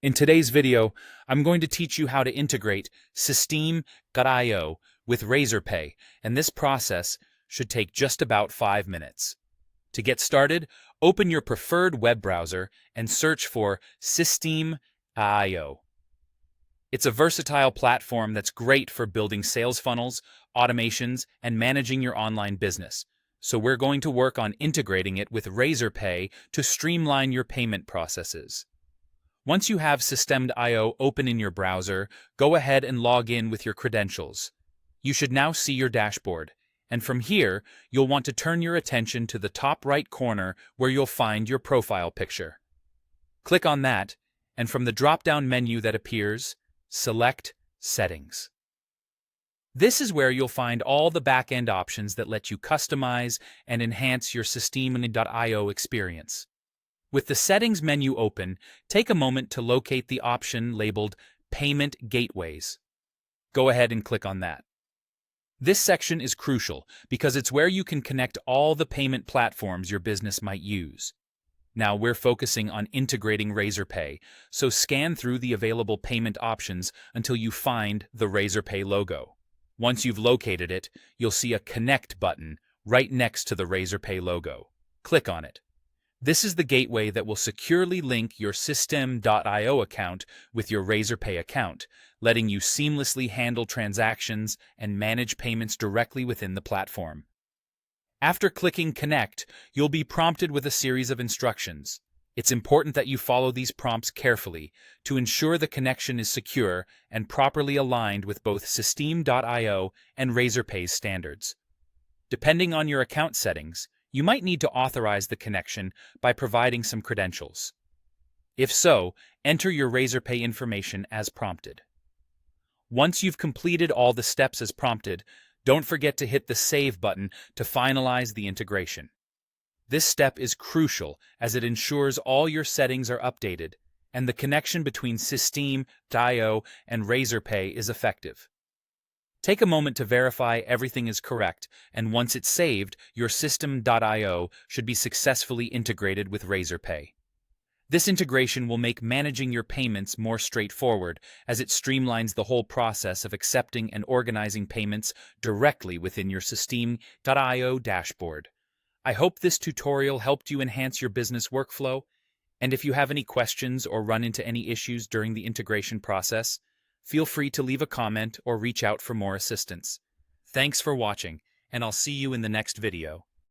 In today's video, I'm going to teach you how to integrate Systeme.io with Razorpay, and this process should take just about 5 minutes. To get started, open your preferred web browser and search for Systeme.io. It's a versatile platform that's great for building sales funnels, automations, and managing your online business. So we're going to work on integrating it with Razorpay to streamline your payment processes. Once you have Systeme.io open in your browser, go ahead and log in with your credentials. You should now see your dashboard, and from here, you'll want to turn your attention to the top right corner where you'll find your profile picture. Click on that, and from the drop-down menu that appears, select Settings. This is where you'll find all the back-end options that let you customize and enhance your Systeme.io experience. With the Settings menu open, take a moment to locate the option labeled Payment Gateways. Go ahead and click on that. This section is crucial because it's where you can connect all the payment platforms your business might use. Now we're focusing on integrating Razorpay, so scan through the available payment options until you find the Razorpay logo. Once you've located it, you'll see a Connect button right next to the Razorpay logo. Click on it. This is the gateway that will securely link your Systeme.io account with your Razorpay account, letting you seamlessly handle transactions and manage payments directly within the platform. After clicking Connect, you'll be prompted with a series of instructions. It's important that you follow these prompts carefully to ensure the connection is secure and properly aligned with both Systeme.io and Razorpay's standards. Depending on your account settings, you might need to authorize the connection by providing some credentials. If so, enter your Razorpay information as prompted. Once you've completed all the steps as prompted, don't forget to hit the Save button to finalize the integration. This step is crucial as it ensures all your settings are updated and the connection between Systeme.io and Razorpay is effective. Take a moment to verify everything is correct, and once it's saved, your Systeme.io should be successfully integrated with Razorpay. This integration will make managing your payments more straightforward as it streamlines the whole process of accepting and organizing payments directly within your Systeme.io dashboard. I hope this tutorial helped you enhance your business workflow, and if you have any questions or run into any issues during the integration process, feel free to leave a comment or reach out for more assistance. Thanks for watching, and I'll see you in the next video.